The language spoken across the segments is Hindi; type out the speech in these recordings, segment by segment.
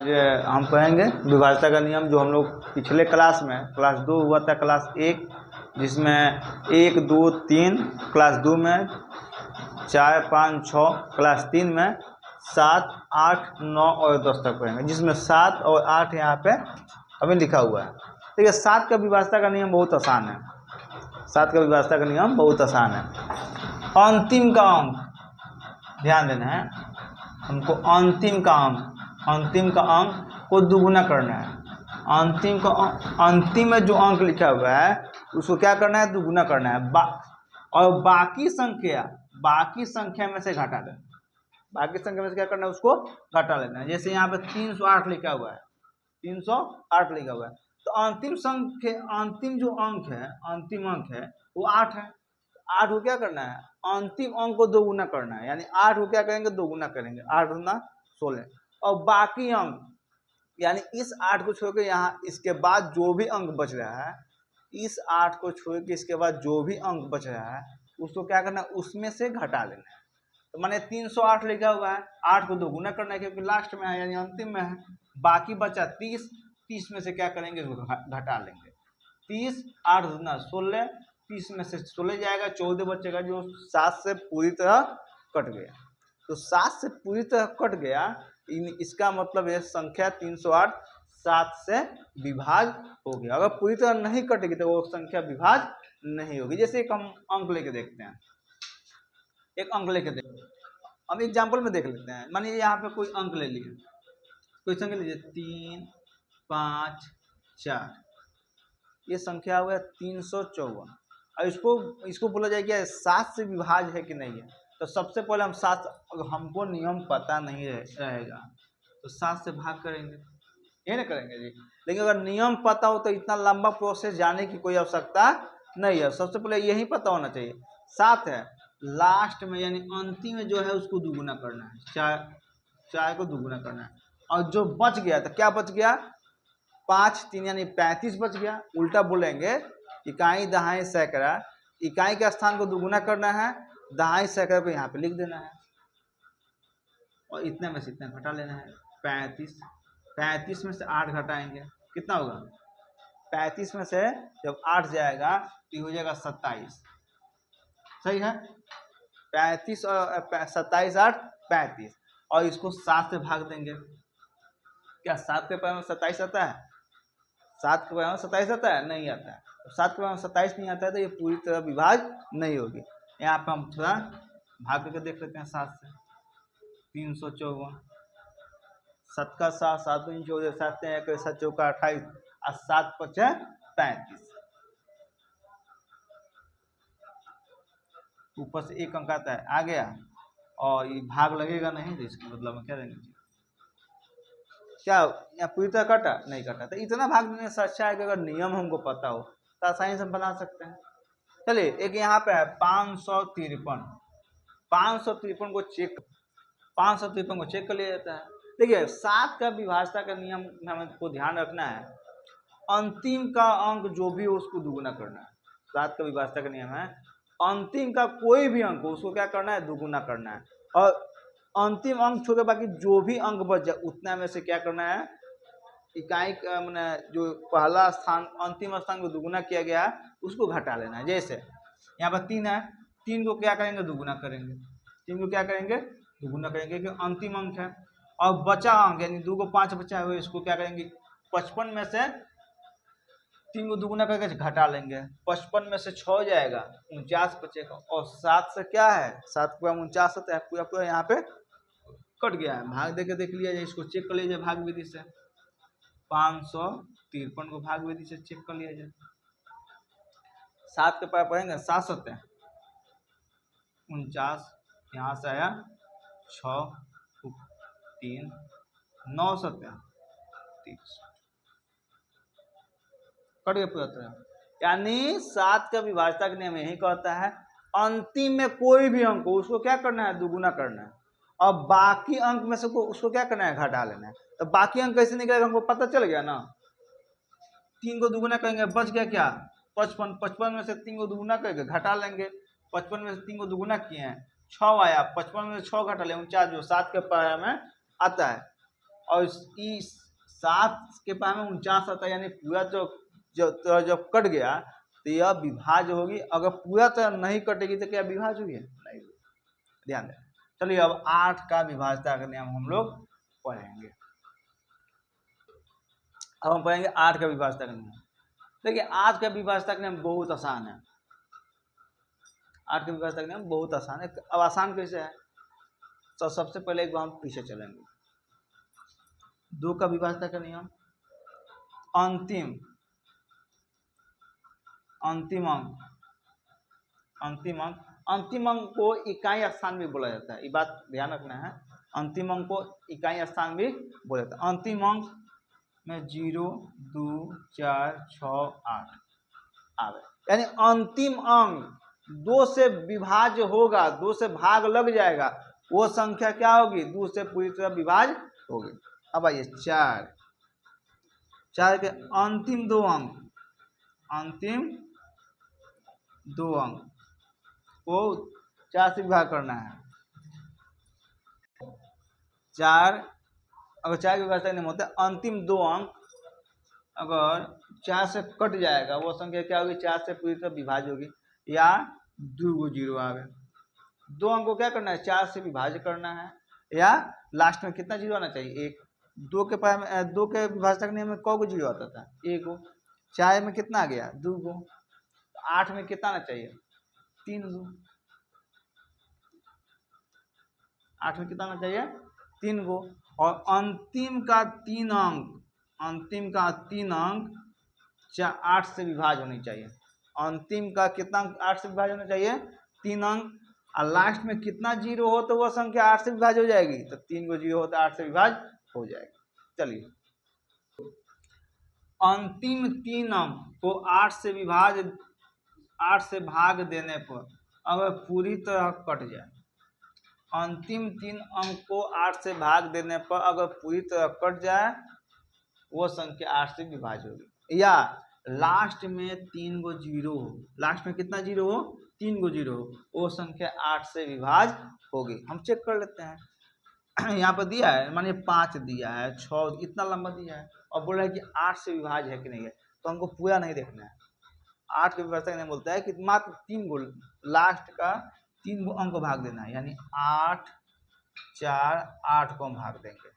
ये हम पढ़ेंगे विभाज्यता का नियम जो हम लोग पिछले क्लास में क्लास 2 हुआ था क्लास 1 जिसमें 1 2 3 क्लास 2 में 4 5 6 क्लास 3 में 7 8 9 और 10 तक पढ़ेंगे जिसमें 7 और 8 यहाँ पे अभी लिखा हुआ है। ठीक है, 7 का विभाज्यता का नियम बहुत आसान है। 7 का विभाज्यता का नियम बहुत आसान है। अंतिम का अंक ध्यान देना है हमको। अंतिम का अंक को दुगुना करना है। अंतिम में जो अंक लिखा हुआ है उसको क्या करना है, दुगुना करना है। और बाकी संख्या में से घटा देना। बाकी संख्या में से क्या करना है, उसको घटा लेना है। जैसे यहाँ पे 308 लिखा हुआ है, 308 लिखा हुआ है, तो अंतिम जो अंक है वो 8 है। 8 को क्या करना है, अंतिम अंक को दोगुना करना है, यानी 8 को क्या करेंगे, दोगुना करेंगे। 8 गुना 16। और बाकी अंक यानी इस 8 को छोड़ के यहाँ इसके बाद जो भी अंक बच रहा है, इस 8 को छोड़ के इसके बाद जो भी अंक बच रहा है उसको क्या करना है, उसमें से घटा लेना है। तो माने 308 लिखा हुआ है, 8 को दोगुना करना है क्योंकि लास्ट में है यानी अंतिम में है। बाकी बचा 30 में से क्या करेंगे, घटा लेंगे। 30 8 गुना 16, 30 में से 16 जाएगा, 14 बचेगा जो 7 से पूरी तरह कट गया। तो 7 से पूरी तरह कट गया, इसका मतलब है संख्या 308 7 से विभाज्य हो गया। अगर पूरी तरह नहीं कटेगी तो वो संख्या विभाज्य नहीं होगी। जैसे एक हम अंक लेके देखते हैं, हम एग्जाम्पल में देख लेते हैं। मानिए यहाँ पे कोई अंक ले लिए, कोई संख्या लीजिए 3 5 4, ये संख्या हुआ 354। और इसको बोला जाएगा 7 से विभाज्य है कि नहीं है। तो सबसे पहले हम 7, अगर हमको नियम पता नहीं रहेगा तो 7 से भाग करेंगे, ये ना करेंगे जी। लेकिन अगर नियम पता हो तो इतना लंबा प्रोसेस जाने की कोई आवश्यकता नहीं है। सबसे पहले यही पता होना चाहिए 7 है, लास्ट में यानी अंतिम में जो है उसको दुगुना करना है, 4 को दुगुना करना है। और जो बच गया तो क्या बच गया, 5 3 यानी 35 बच गया। उल्टा बोलेंगे इकाई दहाई सैकड़ा, इकाई के स्थान को दुगुना करना है, दहाई सैकड़ा को यहाँ पे लिख देना है और इतने में से इतना घटा लेना है। 35 में से 8 घटाएंगे, कितना होगा, 35 में से जब 8 जाएगा तो हो जाएगा 27। सही है, 35 और 27 8 35। और इसको 7 से भाग देंगे। क्या 7 के पैर में 27 आता है, 7 के पैर में 27 आता है, नहीं आता है। 7 के पैर में 27 नहीं आता है तो ये पूरी तरह विभाज्य नहीं होगी। यहाँ पे हम थोड़ा भाग करके देख लेते हैं 7 से। 354, 7 का 7 7 दूनी 14, 7 1 7 चौका 28 और 7 5 35। ऊपर से एक अंक आता है, आ गया। और ये भाग लगेगा नहीं तो इसका मतलब हम क्या देंगे, क्या यहाँ पूरी तरह कटा नहीं कटा। तो इतना भाग देने से अच्छा है कि अगर नियम हमको पता हो तो आसानी से हम बना सकते हैं। चलिए एक यहाँ पे है 553, 553 को चेक कर लिया जाता है। देखिए 7 का विभाज्यता का नियम में हमको ध्यान रखना है, अंतिम का अंक जो भी हो उसको दुगुना करना है। 7 का विभाज्यता का नियम है, अंतिम का कोई भी अंक हो उसको क्या करना है, दुगुना करना है। और अंतिम अंक छोड़ के बाकी जो भी अंक बच जाए उतना में से क्या करना है, इकाई मैंने जो पहला स्थान अंतिम स्थान को दुगुना किया गया है उसको घटा लेना है। जैसे यहाँ पर 3 है, 3 को क्या करेंगे, दुगुना करेंगे। 3 को क्या करेंगे, दुगुना करेंगे क्योंकि अंतिम अंक है। और बचा अंक यानी 2 को 5 बचा हुआ इसको क्या करेंगे, 55 में से 3 को दुगुना करके घटा लेंगे। 55 में से 6 जाएगा, 49 बचेगा। और 7 से क्या है, 7 को 49 होता है, पूरा पूरा यहाँ पे कट गया है। भाग दे के देख लिया जाए, इसको चेक कर लीजिए भाग विधि से। 553 को भाग विधि से चेक कर लिया जाए। 7 के पास पढ़ेंगे 7 7 49, यहाँ से आया 6 3 9 7 30, कट गया पूरा तरह। यानी 7 का विभाज्यता का नियम यही कहता है, अंतिम में कोई भी अंक हो उसको क्या करना है, दुगुना करना है। और बाकी अंक में से उसको क्या करना है, घटा लेना है। तो बाकी अंक कैसे निकलेगा हमको पता चल गया ना। 3 को दुगुना करेंगे, बच गया क्या, 55। 55 में से 3 को दुगुना करके घटा लेंगे। 55 में से 3 को दुगुना किए हैं, 6 आया, 55 में से 6 घटा ले 49 जो 7 के पाया में आता है। और इस 7 के पास में 49 आता है, यानी पूरा जब कट गया तो यह विभाज्य होगी। अगर पूरा तरह नहीं कटेगी तो क्या विभाज्य हुई है? नहीं, ध्यान दें। चलिए अब 8 का विभाज्यता का नियम हम लोग पढ़ेंगे। अब हम पढ़ेंगे 8 का विभाज्यता का नियम। देखिए 8 का विभाज्यता का नियम बहुत आसान है। 8 का विभाज्यता का नियम बहुत आसान है। अब आसान कैसे है? तो सबसे पहले एक बार हम पीछे चलेंगे। 2 का विभाज्यता का नियम, अंतिम अंक को इकाई स्थान भी बोला जाता है। ये बात ध्यान रखना है, अंतिम अंक को इकाई स्थान भी बोला जाता है। अंतिम अंक में 0, 2, 4, 6, 8 आवे, यानी अंतिम अंक 2 से विभाज्य होगा, 2 से भाग लग जाएगा, वो संख्या क्या होगी? 2 से पूरी तरह विभाज्य होगी। अब आइए 4 के अंतिम 2 अंक को 4 से विभाग करना है। 4 अगर 4 के विभाज्यता नहीं होता, अंतिम 2 अंक अगर 4 से कट जाएगा, वो संख्या क्या होगी? 4 से पूरी तरह विभाज्य होगी, या 2 गो 0 आ गए। 2 अंक को क्या करना है? 4 से विभाज्य करना है, या लास्ट में कितना 0 आना चाहिए? 1। 2 के पास में 2 के विभाज्यता के नियम में कौ गो 0 आता था? 1 गो। 4 में कितना आ गया? 2 गो। 8 में कितना आना चाहिए? 3 गो। 8 में कितना आना चाहिए? 3 गो। और अंतिम का 3 अंक 8 से विभाज्य होनी चाहिए। अंतिम का कितना 8 से विभाज्य होना चाहिए? 3 अंक। और लास्ट में कितना 0 हो तो वह संख्या 8 से विभाज्य हो जाएगी, तो 3 गो 0 हो तो 8 से विभाज्य हो जाएगी। चलिए, अंतिम 3 अंक को 8 से भाग देने पर अगर पूरी तरह कट जाए, अंतिम 3 अंक को 8 से भाग देने पर अगर पूरी तरह कट जाए, वो संख्या 8 से विभाज्य होगी। या लास्ट में 3 गो 0 हो, लास्ट में कितना 0 हो? 3 गो 0 हो, वो संख्या 8 से विभाज्य होगी। हम चेक कर लेते हैं। यहाँ पर दिया है, मानिए 5 दिया है, 6, इतना लंबा दिया है, और बोल रहा है कि 8 से विभाज्य है कि नहीं है, तो हमको पूरा नहीं देखना है। 8 के विभाज्यता नहीं बोलता है कि मात्र 3 गो, लास्ट का 3 गो अंक भाग देना है, यानी 8, 4, 8 को हम भाग देंगे।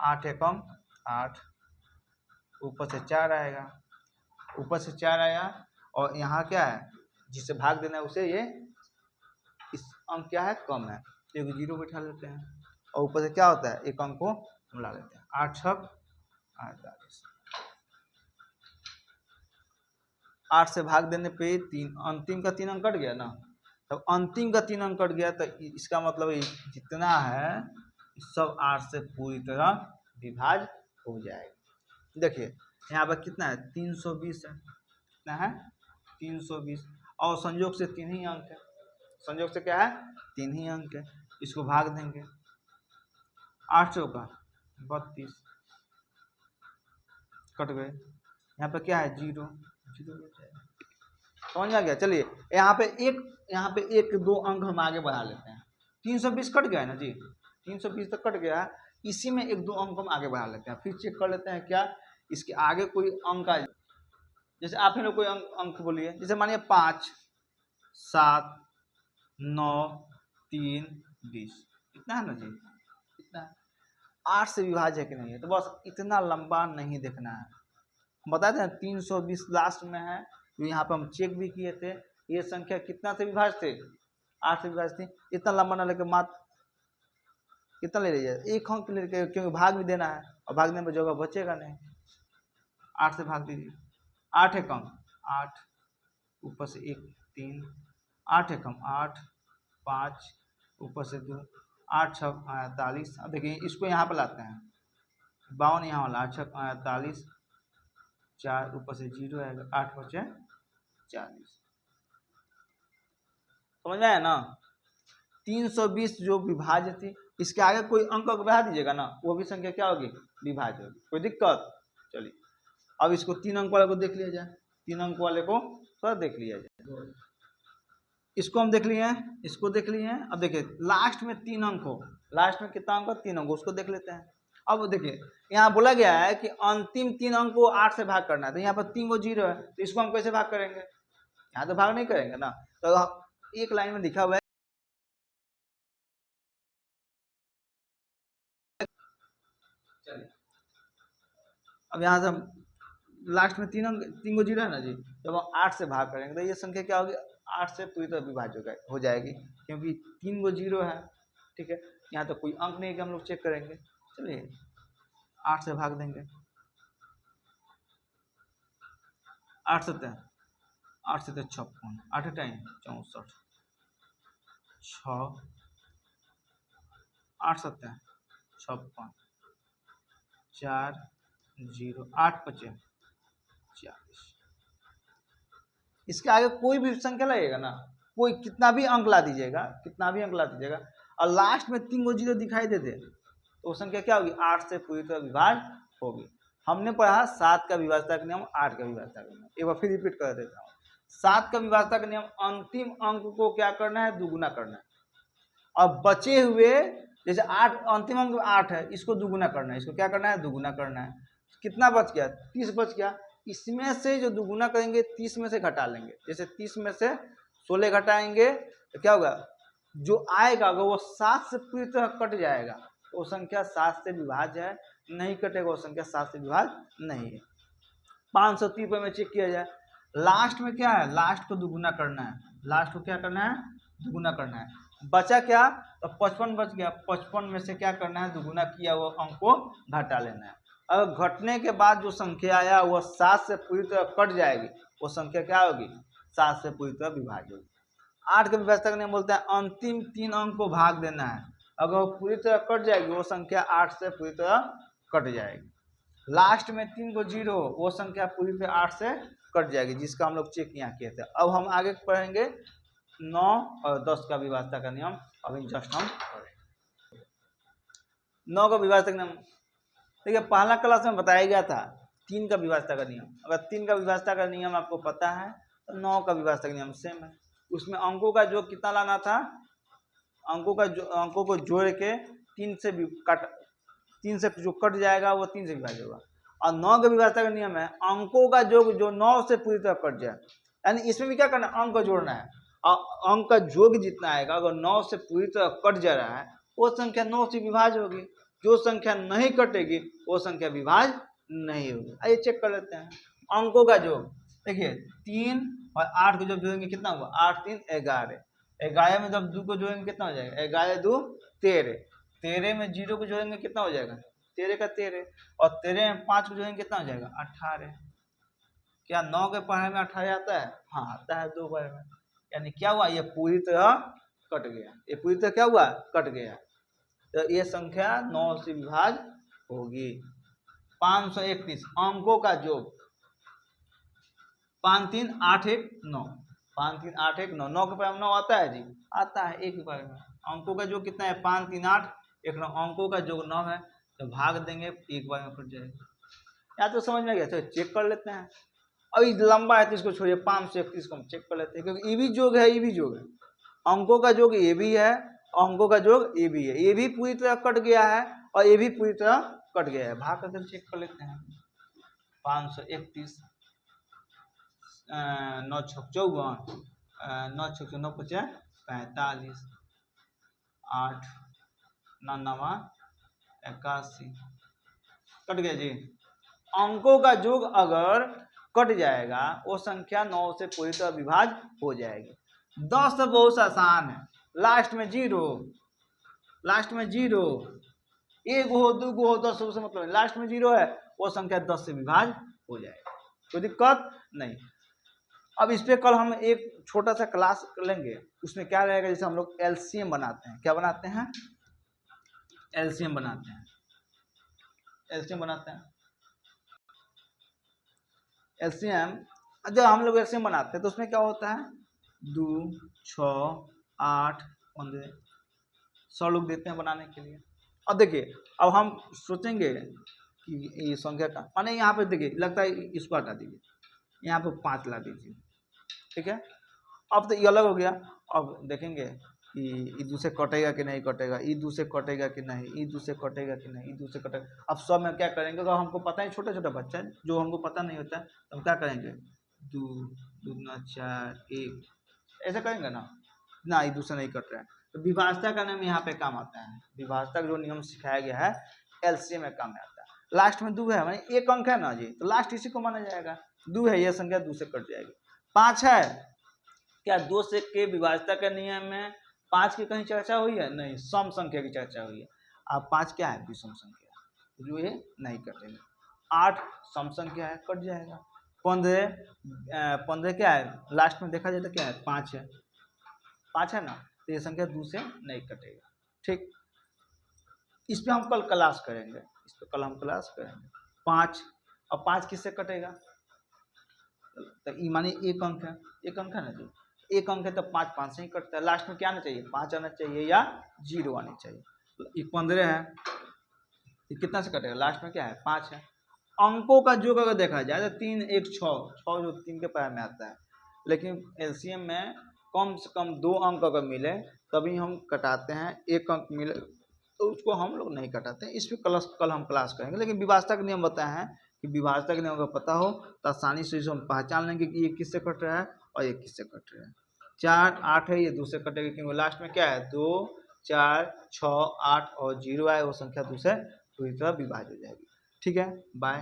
8 एकम 8, ऊपर से 4 आएगा, ऊपर से 4 आया, और यहाँ क्या है? जिसे भाग देना है उसे ये इस अंक क्या है? कम है, तो एक 0 बैठा लेते हैं, और ऊपर से क्या होता है? एक अंक को हम ला लेते हैं। 8 छक 48। 8 से भाग देने पे 3, अंतिम का 3 अंक कट गया ना। तब अंतिम का 3 अंक कट गया तो इसका मतलब जितना है सब 8 से पूरी तरह विभाज्य हो जाएगा। देखिए यहाँ पर कितना है? 320 है। कितना है? 320, और संयोग से 3 ही अंक है। संयोग से क्या है? 3 ही अंक है। इसको भाग देंगे, 8 चौका 32, कट गए। यहाँ पे क्या है? 0 समझ आ गया। चलिए यहाँ पे एक 2 अंक हम आगे बढ़ा लेते हैं। 320 कट गया है ना जी, 320 तक कट गया, इसी में 1-2 अंक हम आगे बढ़ा लेते हैं, फिर चेक कर लेते हैं क्या इसके आगे कोई अंक आ, जैसे आप ही लोग कोई अंक बोलिए, जैसे मानिए 5, 7, 9, 3, 20, इतना है ना जी, इतना 8 से विभाज्य है कि नहीं है, तो बस इतना लंबा नहीं देखना है। बता दें 320 लास्ट में है, तो यहाँ पे हम चेक भी किए थे, ये संख्या कितना से विभाज्य थे? 8 से विभाज्य थी। इतना लंबा ना लेके मात्र कितना ले लीजिए? 1 अंक लेके, क्योंकि भाग भी देना है, और भागने में जगह बचेगा नहीं। 8 से भाग दीजिए, 8 एकम 8, ऊपर से 1 3, 8 एकम 8, 5, ऊपर से 2, 8 6 48। अब देखिए इसको यहाँ पर लाते हैं, 52 यहाँ वाला, 8 6 48, 4 ऊपर से 0 आएगा, 8 बचे 40। समझ में आया ना? 320 जो विभाज्य थी, इसके आगे कोई अंक बढ़ा दीजिएगा ना, वो भी संख्या क्या होगी? विभाज्य होगी। कोई दिक्कत? चलिए अब इसको 3 अंक वाले को देख लिया जाए, 3 अंक वाले को थोड़ा देख लिया जाए। इसको हम देख लिए हैं, इसको देख लिए हैं। अब देखिए लास्ट में 3 अंक हो, लास्ट में कितना अंक हो, 3 अंक, उसको देख लेते हैं। अब देखिए यहाँ बोला गया है कि अंतिम 3 अंक को 8 से भाग करना है, तो यहाँ पर 3 को 0 है, तो इसको हम कैसे भाग करेंगे, यहाँ तो भाग नहीं करेंगे ना। तो एक लाइन में लिखा हुआ है, चलिए अब यहाँ से हम लास्ट में 3 अंक, 3 को 0 है ना जी, जब हम 8 से भाग करेंगे तो ये संख्या क्या होगी, 8 से पूरी तरह विभाज्य हो जाएगी, क्योंकि 3 को 0 है। ठीक है, यहाँ तो कोई अंक नहीं है कि हम लोग चेक करेंगे। चलिए 8 से भाग देंगे, 8 सत्ते 56, 8 टाइम 64, 6, 8 सत्ते 56, 4, 0, 8 पचे 40। इसके आगे कोई भी संख्या लगेगा ना, कोई कितना भी अंक ला दीजिएगा, कितना भी अंक ला दीजिएगा, और लास्ट में 3 को 0 दिखाई देते तो वो संख्या क्या होगी, 8 से पूरी तरह विभाज्य होगी। हमने पढ़ा 7 का विभाज्यता का नियम, 8 का विभाज्यता का नियम, एक बार फिर रिपीट कर देता हूँ। 7 का विभाज्यता का नियम, अंतिम अंक को क्या करना है, दुगुना करना है, और बचे हुए जैसे 8, अंतिम अंक 8 है, इसको दुगुना करना है, इसको क्या करना है, दुगुना करना है। कितना बच गया, 30 बच गया। इसमें से जो दुगुना करेंगे 30 में से घटा लेंगे, जैसे 30 में से 16 घटाएंगे तो क्या होगा, जो आएगा अगर वो 7 से पूरी तरह कट जाएगा तो वो संख्या 7 से विभाज्य है, नहीं कटेगा वो संख्या 7 से विभाज्य नहीं है। 530 में चेक किया जाए, लास्ट में क्या है, लास्ट को दुगुना करना है, लास्ट को क्या करना है, दुगुना करना है। बचा क्या, तो 55 बच गया, 55 में से क्या करना है, दुगुना किया वो अंक को घटा लेना है। अगर घटने के बाद जो संख्या आया वह 7 से पूरी तरह कट जाएगी, वो संख्या क्या होगी, 7 से पूरी तरह विभाज्य होगी। 8 के विभाज्यता का नियम बोलते हैं अंतिम 3 अंक को भाग देना है, अगर वो पूरी तरह कट जाएगी वो संख्या 8 से पूरी तरह कट जाएगी। लास्ट में 3 को 0, वो संख्या पूरी तरह 8 से कट जाएगी, जिसका हम लोग चेक यहाँ किए थे। अब हम आगे पढ़ेंगे 9 और 10 का विभाज्यता का नियम, अभी जस्ट हम पढ़ेंगे 9 का विभाज्यता का नियम। देखिए पहला क्लास में बताया गया था 3 का विभाज्यता का नियम, अगर 3 का विभाज्यता का नियम आपको पता है तो 9 का विभाज्यता का नियम सेम है। उसमें अंकों का जो कितना लाना था, अंकों को जोड़ के 3 से जो कट जाएगा वो 3 से विभाज्य होगा। और 9 का विभाज्यता का नियम है अंकों का योग जो 9 से पूरी तरह कट जाए, यानी इसमें भी क्या करना है, अंक को जोड़ना है, और अंक का योग जितना आएगा अगर 9 से पूरी तरह कट जा रहा है वो संख्या 9 से विभाज्य होगी, जो संख्या नहीं कटेगी वो संख्या विभाज्य नहीं होगी। आइए चेक कर लेते हैं अंकों का योग। देखिए 3 और 8 को जब जोड़ेंगे कितना होगा, 8 3 11, 11 में जब 2 को जोड़ेंगे कितना हो जाएगा, 11 2 13, 13 में 0 को जोड़ेंगे कितना हो जाएगा, 13 का 13, और 13 में 5 को जोड़ेंगे कितना हो जाएगा, 18। क्या 9 के पढ़ाई में 18 आता है, हाँ आता है 2 बार में, यानी क्या हुआ, ये पूरी तरह कट गया, ये पूरी तरह क्या हुआ, कट गया, तो ये संख्या 9 से विभाज्य होगी। 531 अंकों का योग, 5 3 8 1 9, 5 3 8 1 9, 9 के पढ़ाई में 9 आता है जी, आता है, एक बार में अंकों का योग कितना है, 5 3 8 1 9, अंकों का योग 9 है, तो भाग देंगे एक बार में कट जाएगा। या तो समझ में गया, तो चेक कर लेते हैं। अभी लंबा है तो इसको छोड़िए, 531 को हम चेक कर लेते हैं, क्योंकि ये भी योग है, ये भी योग है, अंकों का योग ये भी है, अंकों का योग ये भी है, ये भी पूरी तरह कट गया है और ये भी पूरी तरह कट गया है, भाग करके चेक कर लेते हैं। 531 9 छक 54, 9 छक 9 पचे 45, 8 9 81, कट गया जी। अंकों का योग अगर कट जाएगा वो संख्या 9 से पूरी तरह विभाज्य हो जाएगी। 10 तो बहुत आसान है, लास्ट में 0, लास्ट में 0, 1 हो 2 हो 10 हो से मतलब है, लास्ट में 0 है वो संख्या 10 से विभाज्य हो जाएगा, कोई दिक्कत नहीं। अब इस पे कल हम एक छोटा सा क्लास लेंगे, उसमें क्या रहेगा, जैसे हम लोग एलसीएम बनाते हैं, क्या बनाते हैं, एलसीएम बनाते हैं, एलसीएम बनाते हैं, एलसीएम जब हम लोग एलसीएम बनाते हैं तो उसमें क्या होता है, 2 6 8 15 100 लोग देते हैं बनाने के लिए। अब देखिए अब हम सोचेंगे कि ये संख्या का माने यहाँ पे देखिए लगता है इसको हटा दीजिए, यहाँ पे 5 ला दीजिए, ठीक है, अब तो ये अलग हो गया। अब देखेंगे कि ई दू से कटेगा कि नहीं कटेगा, ई दू से कटेगा कि नहीं, ई दू से कटेगा कि नहीं, ई दू से कटेगा। अब सब में क्या करेंगे, अगर हमको पता है छोटा छोटा बच्चा है जो हमको पता नहीं होता है, तो हम क्या करेंगे, दो दूना चार एक, ऐसा करेंगे ना ई दू से नहीं कट रहा है। तो विभाज्यता का नियम यहाँ पे काम आता है। विभाज्यता का जो नियम सिखाया गया है एलसीएम में काम में आता है। लास्ट में दो है, माने एक अंक है ना जी, तो लास्ट इसी को माना जाएगा। दो है, यह संख्या दो से कट जाएगी। 5 है, क्या दो से के विभाज्यता का नियम में 5 की कहीं चर्चा हुई है? नहीं, सम संख्या की चर्चा हुई है। अब 5 क्या है, विषम संख्या, जो ये नहीं कटेगा। 8 सम संख्या है, कट जाएगा। 15 क्या है, लास्ट में देखा जाए तो क्या है, 5 है, 5 है ना, तो ये संख्या 2 से नहीं कटेगा। ठीक, इस पे हम कल क्लास करेंगे, इस पे कल हम क्लास करेंगे। 5, अब 5 किससे कटेगा, तो ई माने एक अंक है, एक अंक है ना जी, एक अंक है तो 5 5 से ही कटता है। लास्ट में क्या आना चाहिए, 5 आना चाहिए या 0 आनी चाहिए। ये 15 है, ये कितना से कटेगा, लास्ट में क्या है, 5 है। अंकों का योग अगर देखा जाए तो 3 1 6, 6 जो 3 के पैर में आता है, लेकिन एलसीएम में कम से कम 2 अंक अगर मिले तभी हम कटाते हैं, एक अंक मिले तो उसको हम लोग नहीं कटाते हैं। इस पर कल हम क्लास करेंगे। लेकिन विभाज्यता का नियम बताया है कि विभाज्यता का नियम अगर पता हो तो आसानी से हम पहचान लेंगे कि ये किससे कट रहा है और ये किससे कट रहा है। 4 8 है, ये 2 से कटेगा क्योंकि लास्ट में क्या है, 2 4 6 8 और 0 है, वो संख्या 2 से पूरी तरह विभाज्य हो जाएगी। ठीक है, बाय।